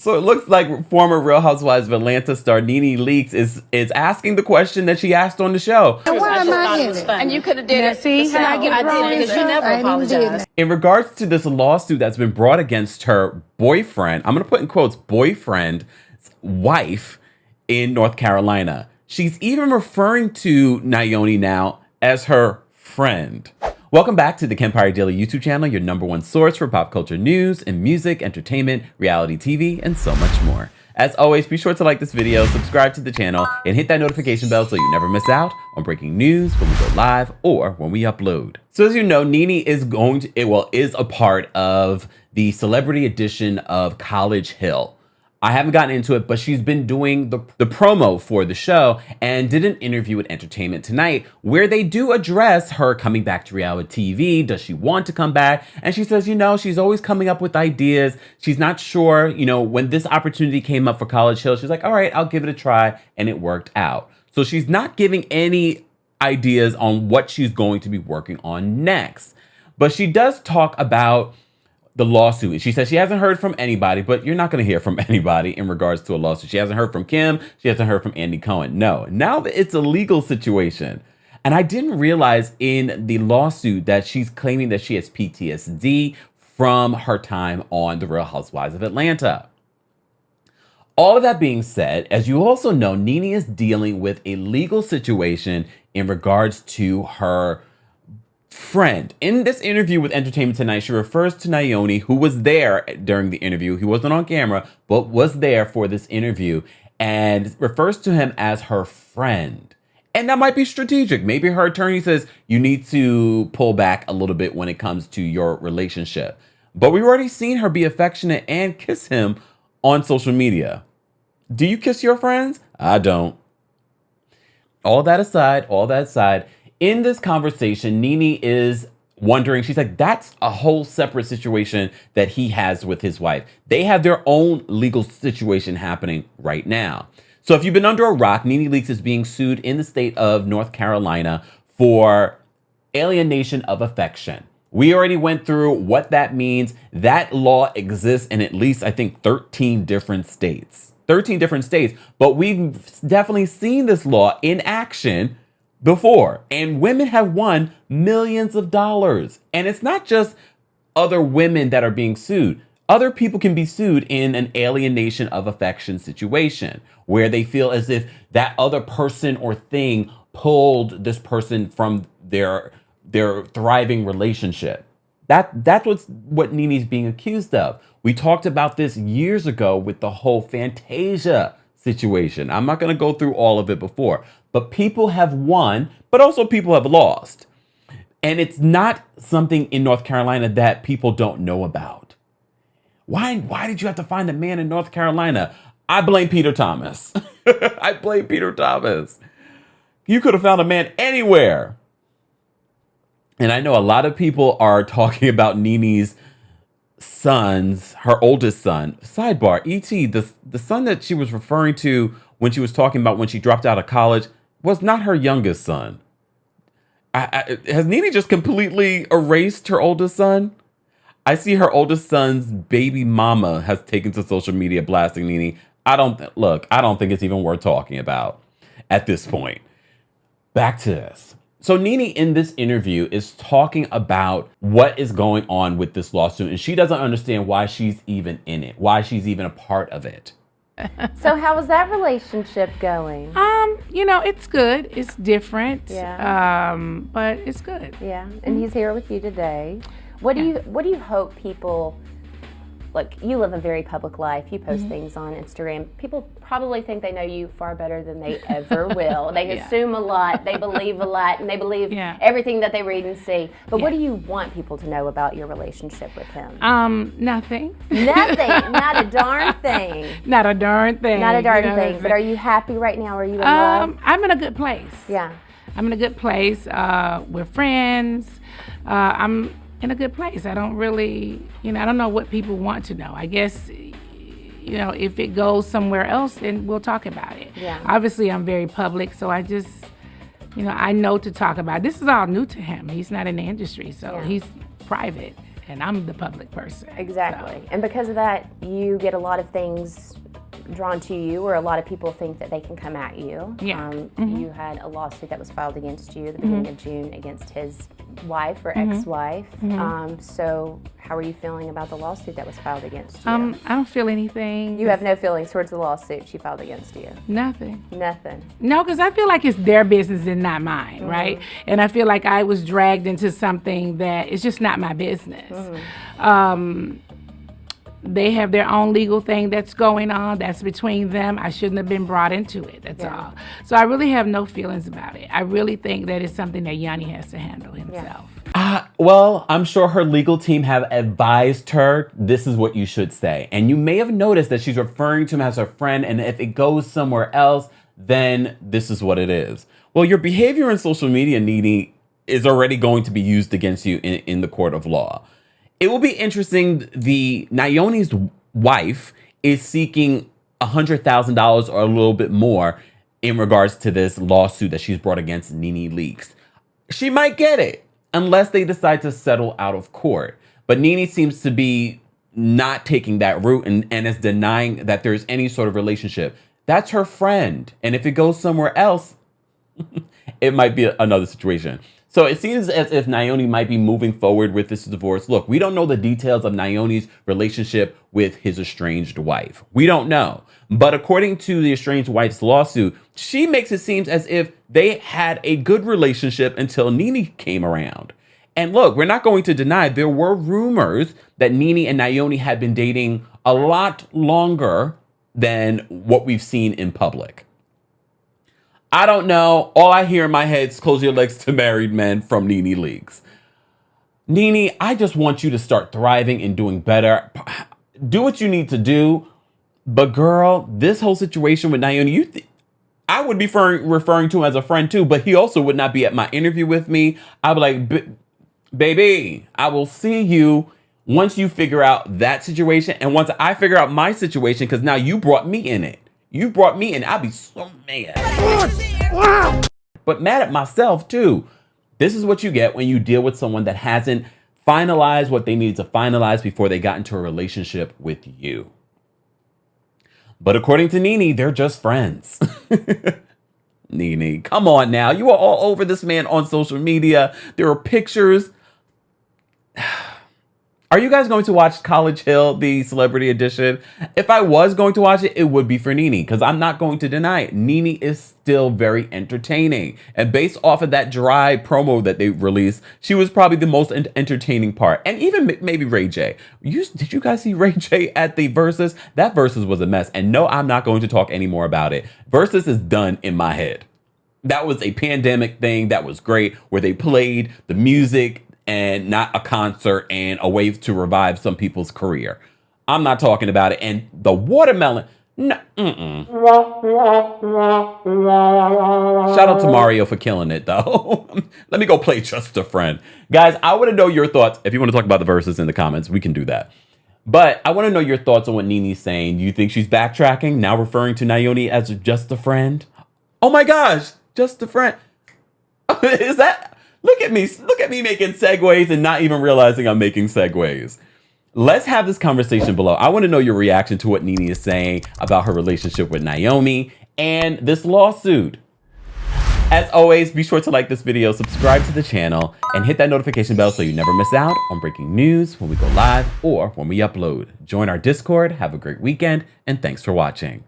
So it looks like former Real Housewives of Atlanta star NeNe Leakes is asking the question that she asked on the show. Why am I in it? And you could have did it. See how I get wrong because you never apologized. In regards to this lawsuit that's been brought against her boyfriend, I'm going to put in quotes, boyfriend's wife in North Carolina. She's even referring to Nioni now as her friend. Welcome back to the Kempire Daily YouTube channel, your #1 source for pop culture news and music, entertainment, reality TV, and so much more. As always, be sure to like this video, subscribe to the channel, and hit that notification bell so you never miss out on breaking news when we go live or when we upload. So as you know, NeNe is is a part of the celebrity edition of College Hill. I haven't gotten into it, but she's been doing the promo for the show and did an interview with Entertainment Tonight where they do address her coming back to reality TV. Does she want to come back? And she says, she's always coming up with ideas. She's not sure, when this opportunity came up for College Hill, she's like, all right, I'll give it a try. And it worked out. So she's not giving any ideas on what she's going to be working on next. But she does talk about the lawsuit. She says she hasn't heard from anybody, but you're not going to hear from anybody in regards to a lawsuit. She hasn't heard from Kim. She hasn't heard from Andy Cohen. No, now it's a legal situation. And I didn't realize in the lawsuit that she's claiming that she has PTSD from her time on The Real Housewives of Atlanta. All of that being said, as you also know, NeNe is dealing with a legal situation in regards to her friend. In this interview with Entertainment Tonight, she refers to Nioni, who was there during the interview. He wasn't on camera, but was there for this interview, and refers to him as her friend. And that might be strategic. Maybe her attorney says you need to pull back a little bit when it comes to your relationship. But we've already seen her be affectionate and kiss him on social media. Do you kiss your friends? I don't. All that aside, in this conversation, NeNe is wondering, she's like, that's a whole separate situation that he has with his wife. They have their own legal situation happening right now. So if you've been under a rock, NeNe Leakes is being sued in the state of North Carolina for alienation of affection. We already went through what that means. That law exists in at least, I think, 13 different states. 13 different states. But we've definitely seen this law in action before, and women have won millions of dollars. And it's not just other women that are being sued. Other people can be sued in an alienation of affection situation where they feel as if that other person or thing pulled this person from their thriving relationship. That's what NeNe's being accused of. We talked about this years ago with the whole Fantasia situation. I'm not going to go through all of it before, but people have won, but also people have lost. And it's not something in North Carolina that people don't know about. Why did you have to find a man in North Carolina? I blame Peter Thomas. I blame Peter Thomas. You could have found a man anywhere. And I know a lot of people are talking about NeNe's sons, her oldest son. Sidebar, E.T., the son that she was referring to when she was talking about when she dropped out of college was not her youngest son. Has NeNe just completely erased her oldest son? I see her oldest son's baby mama has taken to social media blasting NeNe. I don't think it's even worth talking about at this point. Back to this. So NeNe in this interview is talking about what is going on with this lawsuit, and she doesn't understand why she's even in it, why she's even a part of it. So how is that relationship going? It's good. It's different. Yeah. But it's good. Yeah. And he's here with you today. What do you hope people, like, you live a very public life, you post things on Instagram. People probably think they know you far better than they ever will. They assume a lot, they believe a lot, and they believe everything that they read and see. But what do you want people to know about your relationship with him? Nothing. Nothing. Not a darn thing. Not a darn thing. Not a darn thing. But are you happy right now? Are you in love? I'm in a good place. Yeah. I'm in a good place. We're friends. I'm in a good place. I don't really, I don't know what people want to know. I guess, if it goes somewhere else, then we'll talk about it. Yeah. Obviously, I'm very public, so I just, I know to talk about it. This is all new to him. He's not in the industry, so he's private. and I'm the public person. Exactly. So. And because of that, you get a lot of things drawn to you, or a lot of people think that they can come at you. Yeah. You had a lawsuit that was filed against you at the beginning of June against his wife or ex-wife. So how are you feeling about the lawsuit that was filed against you? I don't feel anything. You have no feelings towards the lawsuit she filed against you? Nothing. Nothing. No, because I feel like it's their business and not mine, right? And I feel like I was dragged into something that is just not my business. They have their own legal thing that's going on. That's between them. I shouldn't have been brought into it. That's all. So I really have no feelings about it. I really think that it's something that Yanni has to handle himself. Well, I'm sure her legal team have advised her, this is what you should say. And you may have noticed that she's referring to him as her friend, and if it goes somewhere else, then this is what it is. Well, your behavior in social media, NeNe, is already going to be used against you in the court of law. It will be interesting. Nioni's wife is seeking $100,000 or a little bit more in regards to this lawsuit that she's brought against NeNe Leakes. She might get it unless they decide to settle out of court. But NeNe seems to be not taking that route and is denying that there's any sort of relationship. That's her friend. And if it goes somewhere else, it might be another situation. So it seems as if Nioni might be moving forward with this divorce. Look, we don't know the details of Nioni's relationship with his estranged wife. We don't know. But according to the estranged wife's lawsuit, she makes it seem as if they had a good relationship until NeNe came around. And look, we're not going to deny there were rumors that NeNe and Nioni had been dating a lot longer than what we've seen in public. I don't know. All I hear in my head is close your legs to married men from NeNe Leakes. NeNe, I just want you to start thriving and doing better. Do what you need to do. But girl, this whole situation with Nioni, I would be referring to him as a friend too, but he also would not be at my interview with me. I'd be like, baby, I will see you once you figure out that situation. And once I figure out my situation, because now you brought me in it. You brought me in. I'll be so mad. But mad at myself too. This is what you get when you deal with someone that hasn't finalized what they needed to finalize before they got into a relationship with you. But according to NeNe, they're just friends. NeNe, come on now. You are all over this man on social media. There are pictures. Are you guys going to watch College Hill, the celebrity edition? If I was going to watch it, it would be for NeNe, because I'm not going to deny it. NeNe is still very entertaining. And based off of that dry promo that they released, she was probably the most entertaining part. And even maybe Ray J. Did you guys see Ray J at the Versus? That Versus was a mess. And no, I'm not going to talk any more about it. Versus is done in my head. That was a pandemic thing that was great, where they played the music and not a concert, and a way to revive some people's career. I'm not talking about it. And the watermelon, no, Shout out to Mario for killing it, though. Let me go play Just a Friend. Guys, I want to know your thoughts. If you want to talk about the verses in the comments, we can do that. But I want to know your thoughts on what NeNe's saying. Do you think she's backtracking, now referring to Nioni as just a friend? Oh my gosh, just a friend. Is that... Look at me making segues and not even realizing I'm making segues. Let's have this conversation below. I want to know your reaction to what NeNe is saying about her relationship with Nioni and this lawsuit. As always, be sure to like this video, subscribe to the channel, and hit that notification bell so you never miss out on breaking news when we go live or when we upload. Join our Discord, have a great weekend, and thanks for watching.